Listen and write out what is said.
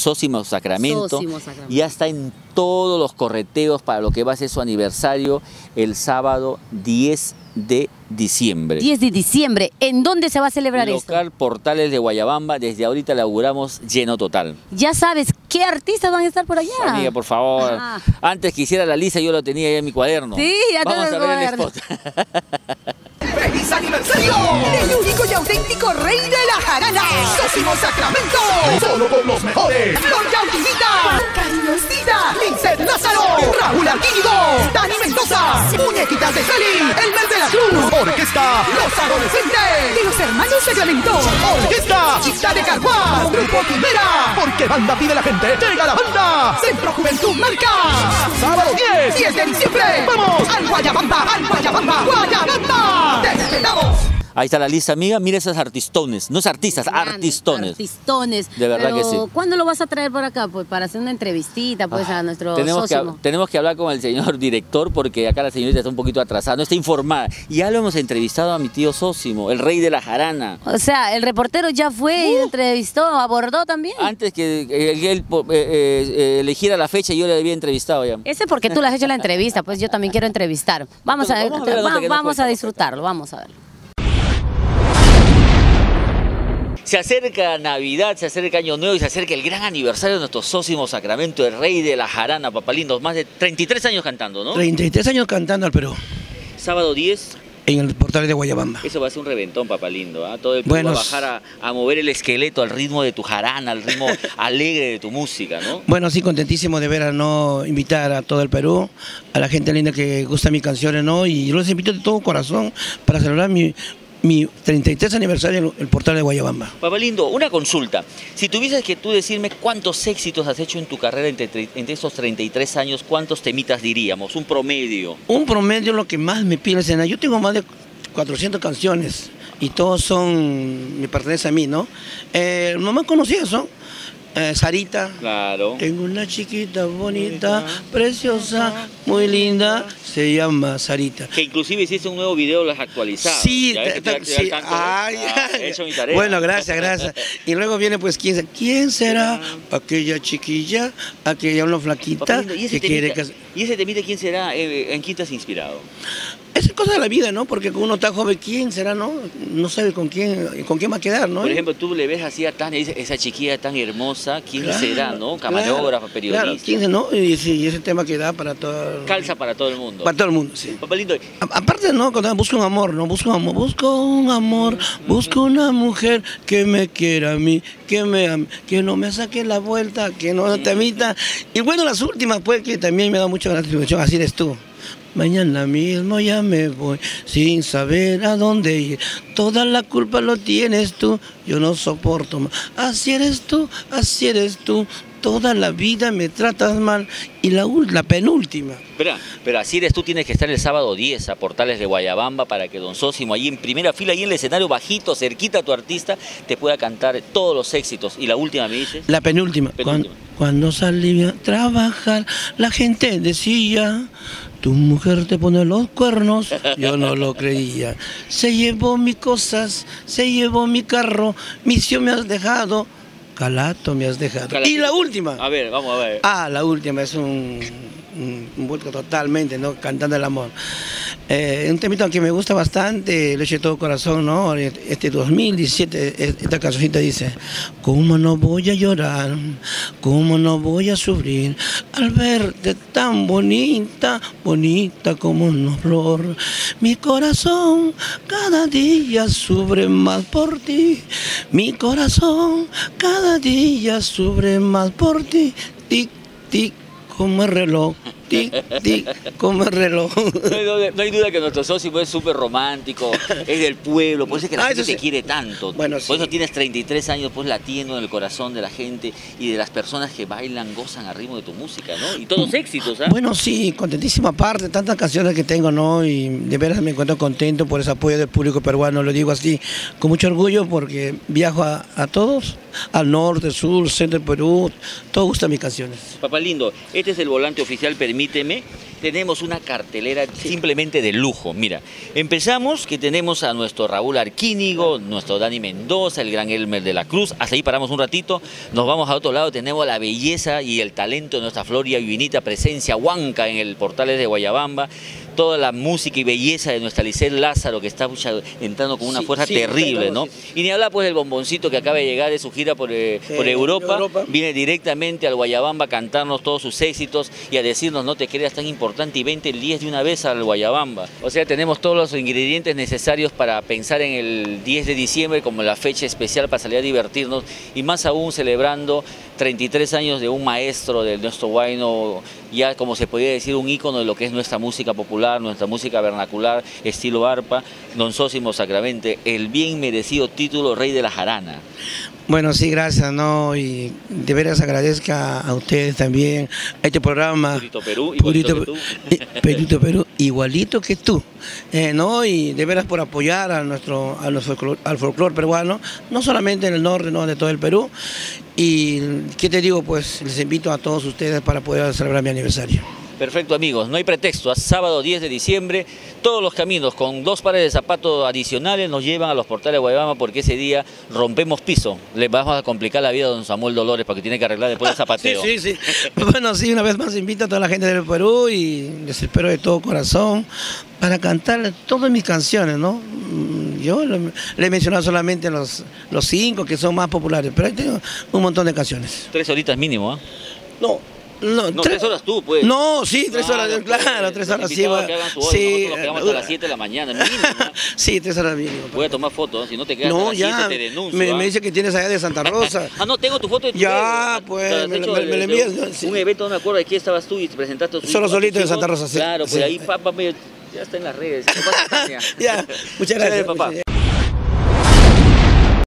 Sósimo Sacramento. Sósimo Sacramento. Ya está en todos los correteos para lo que va a ser su aniversario el sábado 10 de diciembre. 10 de diciembre. ¿En dónde se va a celebrar esto? Local Portales de Guayabamba. Desde ahorita le auguramos lleno total. Ya sabes, ¿qué artistas van a estar por allá? Amiga, por favor. Ajá. Antes que hiciera la lista, yo lo tenía ya en mi cuaderno. Sí, ya Vamos tengo a ver el el spot. ¡Feliz aniversario! El único y auténtico rey de la jarana, Sósimo Sacramento. Solo con los mejores. Flor Yautidita, Cariñosita, Lindsay Lázaro, Raúl Arquínigo, Dani Mendoza, Muñequitas de Cali, El Mes de la Cruz, Orquesta Los Adolescentes, y los Hermanos Sacramento, Orquesta Chita de Carguá, Grupo Quimera, porque banda pide la gente, llega la banda, Centro Juventud Marca. Sábado 10 de diciembre, vamos al Guayabamba, Guayabamba. ¡Te esperamos! Ahí está la lista, amiga. Mira esos artistones. No es artistas, Grandes artistones. Artistones. De verdad Pero, que sí. ¿cuándo lo vas a traer por acá? Pues para hacer una entrevistita pues a nuestro Sósimo. Tenemos que hablar con el señor director porque acá la señorita está un poquito atrasada, no está informada. Y ya lo hemos entrevistado a mi tío Sósimo, el rey de la jarana. O sea, el reportero ya fue y entrevistó, abordó también. Antes que él eligiera la fecha, yo le había entrevistado ya. Ese porque tú le has hecho la entrevista, pues yo también quiero entrevistar. Vamos a ver, vamos a disfrutarlo, vamos a verlo. Se acerca Navidad, se acerca Año Nuevo y se acerca el gran aniversario de nuestro Sósimo Sacramento, el rey de la jarana, Papalindo. Más de 33 años cantando, ¿no? 33 años cantando al Perú, Sábado 10. en el Portal de Guayabamba. Eso va a ser un reventón, Papalindo. ¿Ah? Todo el Perú va a bajar a mover el esqueleto al ritmo de tu jarana, al ritmo alegre de tu música, ¿no? Bueno, sí, contentísimo de ver a no invitar a todo el Perú, a la gente linda que gusta mis canciones, ¿no? Y yo los invito de todo corazón para celebrar mi 33 aniversario en el Portal de Guayabamba. Papalindo, una consulta. Si tuvieses que tú decirme cuántos éxitos has hecho en tu carrera entre esos 33 años, ¿cuántos temitas diríamos? Un promedio. Un promedio lo que más me pide el escenario. Yo tengo más de 400 canciones y todos me pertenecen a mí, ¿no? Lo más conocidos son Sarita. Claro. Tengo una chiquita bonita, preciosa, muy linda, se llama Sarita. Que inclusive hiciste un nuevo video, lo has actualizado. Sí, sí. He hecho mi tarea. Bueno, gracias. Y luego viene pues, ¿quién será aquella chiquilla, aquella una flaquita Papalindo, que quiere que... ¿Y ese temita quién será? ¿En quién te has inspirado? Esa es cosa de la vida, ¿no? Porque cuando uno está joven, ¿quién será, no? No sabe con quién va a quedar, ¿no? Por ejemplo, tú le ves así a Tania, esa chiquilla tan hermosa, ¿quién será, no? Camarógrafa, periodista. Claro, ¿quién será, no? Y ese tema que da para todo... Calza para todo el mundo. Para todo el mundo, sí. Papalindo. Aparte, ¿no? Cuando busco un amor, ¿no? Busco un amor, busco una mujer que me quiera a mí, que me ame, que no me saque la vuelta, que no te amita. Y bueno, las últimas, pues, que también me da mucha gratificación, así eres tú. Mañana mismo ya me voy, sin saber a dónde ir. Toda la culpa lo tienes tú, yo no soporto más. Así eres tú, toda la vida me tratas mal. Y la penúltima. Pero así eres tú, tienes que estar el sábado 10 a Portales de Guayabamba para que don Sósimo, ahí en primera fila, ahí en el escenario bajito, cerquita a tu artista, te pueda cantar todos los éxitos. ¿Y la última me dices? La penúltima. Cuando salí a trabajar, la gente decía... Tu mujer te pone los cuernos, yo no lo creía. Se llevó mis cosas, se llevó mi carro, misión me has dejado, calato me has dejado. Calatito. Y la última. A ver, vamos a ver. La última es un vuelco totalmente, ¿no? Cantando el amor. Un temito que me gusta bastante, le eché todo corazón, ¿no? Este 2017, esta cancioncita dice: ¿cómo no voy a llorar? ¿Cómo no voy a sufrir al verte tan bonita, bonita como una flor? Mi corazón cada día sufre más por ti. Mi corazón cada día sufre más por ti. Tic, tic, como el reloj. Tic, tic, como el reloj. No hay duda que nuestro Sósimo es súper romántico, es del pueblo, por eso es que la gente te quiere tanto. Bueno, por eso tienes 33 años pues latiendo en el corazón de la gente y de las personas que bailan, gozan al ritmo de tu música, ¿no? Y todos éxitos, ¿ah? Bueno, sí, contentísima parte, tantas canciones que tengo, ¿no? Y de veras me encuentro contento por ese apoyo del público peruano, lo digo así, con mucho orgullo, porque viajo a todos, al norte, sur, centro del Perú, todo gusta mis canciones. Papalindo, este es el volante oficial, permite permíteme, tenemos una cartelera simplemente de lujo. Mira, empezamos que tenemos a nuestro Raúl Arquínigo, nuestro Dani Mendoza, el gran Elmer de la Cruz. Hasta ahí paramos un ratito, nos vamos a otro lado, tenemos la belleza y el talento de nuestra Floria Divinita, presencia Huanca en el Portales de Guayabamba. Toda la música y belleza de nuestra Lisel Lázaro, que está entrando con una fuerza terrible, ¿no? Y ni hablar pues del bomboncito que acaba de llegar de su gira por Europa, viene directamente al Guayabamba a cantarnos todos sus éxitos y a decirnos no te creas tan importante y vente el 10 de una vez al Guayabamba. O sea, tenemos todos los ingredientes necesarios para pensar en el 10 de diciembre como la fecha especial para salir a divertirnos y más aún celebrando 33 años de un maestro de nuestro guayno, ya como se podría decir un ícono de lo que es nuestra música popular, nuestra música vernacular, estilo arpa, don Zósimo Sacramente, el bien merecido título Rey de la Jarana. Bueno, sí, gracias, ¿no? Y de veras agradezco a ustedes también, a este programa. Purito Perú, igualito que tú. Purito Perú, igualito que tú, ¿no? Y de veras por apoyar al folclore peruano, no solamente en el norte, ¿no? De todo el Perú. Y, ¿qué te digo? Pues les invito a todos ustedes para poder celebrar mi aniversario. Perfecto, amigos, no hay pretexto. A sábado 10 de diciembre, todos los caminos con 2 pares de zapatos adicionales nos llevan a los Portales de Guayabamba porque ese día rompemos piso. Le vamos a complicar la vida a don Samuel Dolores porque tiene que arreglar después del zapateo. Sí. Bueno, sí, una vez más invito a toda la gente del Perú y les espero de todo corazón para cantar todas mis canciones, ¿no? Yo le he mencionado solamente los 5 que son más populares, pero ahí tengo un montón de canciones. 3 horitas mínimo, ¿eh? No, 3 horas tú, pues. No, sí, 3 horas, claro, 3 horas. Sí, que hagan su hora, nosotros nos quedamos hasta las 7 de la mañana, mínimo. Sí, 3 horas mínimo. Voy a tomar fotos, si no te quedas hasta las 7 te denuncio. Me dice que tienes allá de Santa Rosa. No, tengo tu foto de tu ya, pues, me la envías. Un evento, no me acuerdo de quién estabas tú y te presentaste a tu Solo solito de Santa Rosa, sí. Claro, pues ahí, papá, ya está en las redes. Ya, muchas gracias, papá.